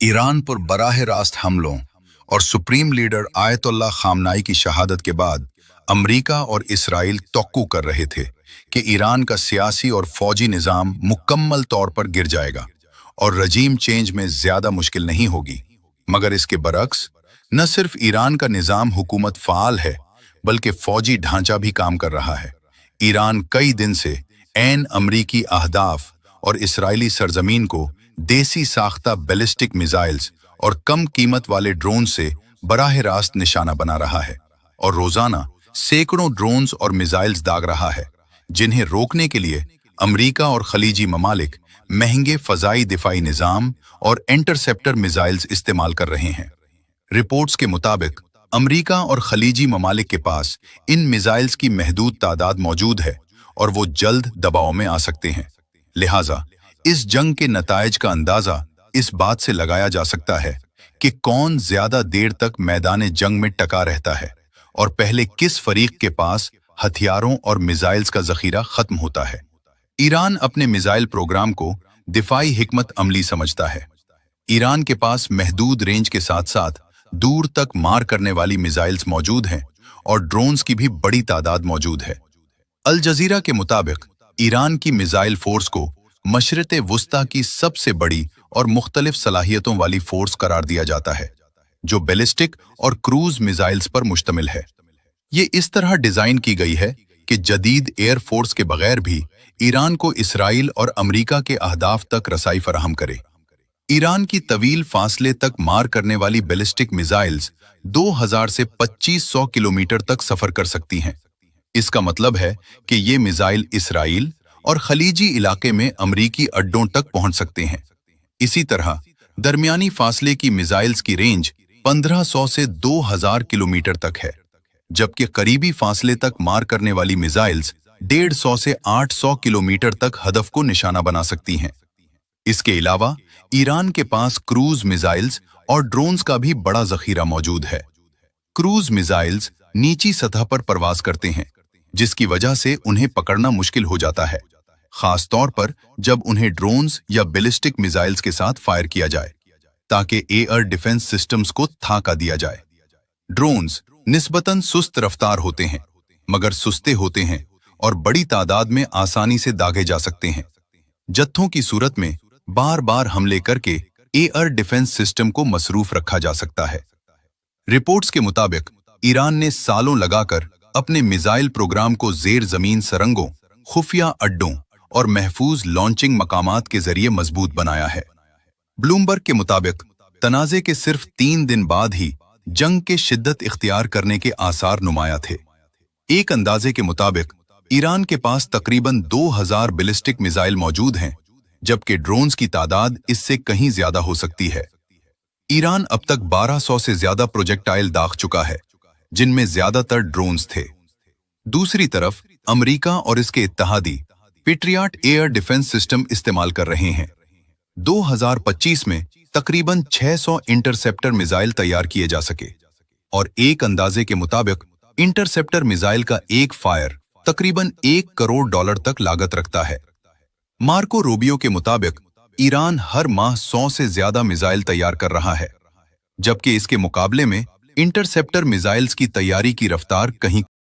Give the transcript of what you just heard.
Iran पर बराह रास्त हमलों और सुप्रीम लीडर आयतुल्लाह खामनाई की शहादत के बाद अमरीका और इसराइल तौक्कू कर रहे थे कि ईरान का सियासी और फौजी निज़ाम मुकम्मल तौर पर गिर जाएगा और रजीम चेंज में ज़्यादा मुश्किल नहीं होगी। मगर इसके बरक्स न सिर्फ ईरान का निज़ाम हुकूमत फ़ाल है, बल्कि फ़ौजी ढांचा भी काम कर रहा है। ईरान कई दिन से ऐन अमरीकी अहदाफ और इसराइली सरजमीन को देसी साख्ता बैलिस्टिक मिसाइल्स और कम कीमत वाले ड्रोन से बराह रास्त निशाना बना रहा है और रोजाना सैकड़ों ड्रोन्स और मिसाइल्स दाग रहा है, जिन्हें रोकने के लिए अमरीका और खलीजी ममालिक महंगे फजाई दिफाई निज़ाम और इंटरसेप्टर मिसाइल्स इस्तेमाल कर रहे हैं। रिपोर्ट्स के मुताबिक अमरीका और खलीजी ममालिक के पास इन मिसाइल्स की महदूद तादाद मौजूद है और वो जल्द दबाव में आ सकते हैं। लिहाजा इस जंग के नताइज का अंदाजा इस बात से लगाया जा सकता है कि कौन ज्यादा देर तक मैदान जंग में टका रहता है और पहले किस फरीक के पास हथियारों और मिसाइल्स का जखीरा खत्म होता है। ईरान अपने मिसाइल प्रोग्राम को दिफाई हिकमत अमली समझता है। ईरान के पास महदूद रेंज के साथ साथ दूर तक मार करने वाली मिसाइल्स मौजूद हैं और ड्रोन्स की भी बड़ी तादाद मौजूद है। अल जजीरा के मुताबिक ईरान की मिसाइल फोर्स को मशरिक़ वुस्ता की सबसे बड़ी और मुख्तलिफ सलाहियतों वाली फोर्स करार दिया जाता है, जो बैलिस्टिक और क्रूज मिसाइल्स पर मुश्तमिल है। ये इस तरह डिजाइन की गई है कि जदीद एयर फोर्स के बगैर भी ईरान को इसराइल और अमरीका के अहदाफ तक रसाई फराहम करे। ईरान की तवील फासले तक मार करने वाली बैलिस्टिक मिसाइल्स 2000 से 2500 किलोमीटर तक सफर कर सकती हैं। इसका मतलब है कि ये मिसाइल इसराइल और खलीजी इलाके में अमरीकी अड्डों तक पहुंच सकते हैं। इसी तरह दरमियानी फासले की मिसाइल्स की रेंज 1500 से 2000 किलोमीटर तक है, जबकि करीबी फासले तक मार करने वाली मिसाइल्स 150 से 800 किलोमीटर तक हदफ को निशाना बना सकती हैं। इसके अलावा ईरान के पास क्रूज मिसाइल्स और ड्रोन्स का भी बड़ा जखीरा मौजूद है। क्रूज मिसाइल्स नीची सतह पर परवाज करते हैं, जिसकी वजह से उन्हें पकड़ना मुश्किल हो जाता है, खास तौर पर जब उन्हें ड्रोन्स या बैलिस्टिक मिसाइल्स के साथ फायर किया जाए, ताकि एयर डिफेंस सिस्टम्स को थाका दिया जाए। ड्रोन्स निस्बतन सुस्त रफ्तार होते हैं, मगर सुस्ते होते हैं और बड़ी तादाद में आसानी से दागे जा सकते हैं। जत्थों की सूरत में बार बार हमले करके एयर डिफेंस सिस्टम को मसरूफ रखा जा सकता है। रिपोर्ट्स के मुताबिक ईरान ने सालों लगाकर अपने मिसाइल प्रोग्राम को जेर जमीन सरंगों, खुफिया अड्डों और महफूज लॉन्चिंग मकामात के जरिए मजबूत बनाया है। ब्लूमबर्ग के मुताबिक तनाज़े के सिर्फ 3 दिन बाद ही जंग के शिद्दत इख्तियार करने के आसार नुमाया थे। एक अंदाजे के मुताबिक ईरान के पास तकरीबन 2000 बैलिस्टिक मिसाइल मौजूद हैं, जबकि ड्रोन्स की तादाद इससे कहीं ज्यादा हो सकती है। ईरान अब तक 1200 से ज्यादा प्रोजेक्टाइल दाग चुका है, जिनमें ज्यादातर ड्रोन्स थे। दूसरी तरफ अमरीका और इसके इत्तहादी पेट्रियट एयर डिफेंस सिस्टम इस्तेमाल कर रहे हैं। 2025 में तकरीबन 600 इंटरसेप्टर मिसाइल तैयार किए जा सके और एक अंदाजे के मुताबिक इंटरसेप्टर मिसाइल का एक फायर तकरीबन $1 करोड़ तक लागत रखता है। मार्को रूबियो के मुताबिक ईरान हर माह 100 से ज्यादा मिसाइल तैयार कर रहा है, जबकि इसके मुकाबले में इंटरसेप्टर मिसाइल्स की तैयारी की रफ्तार कहीं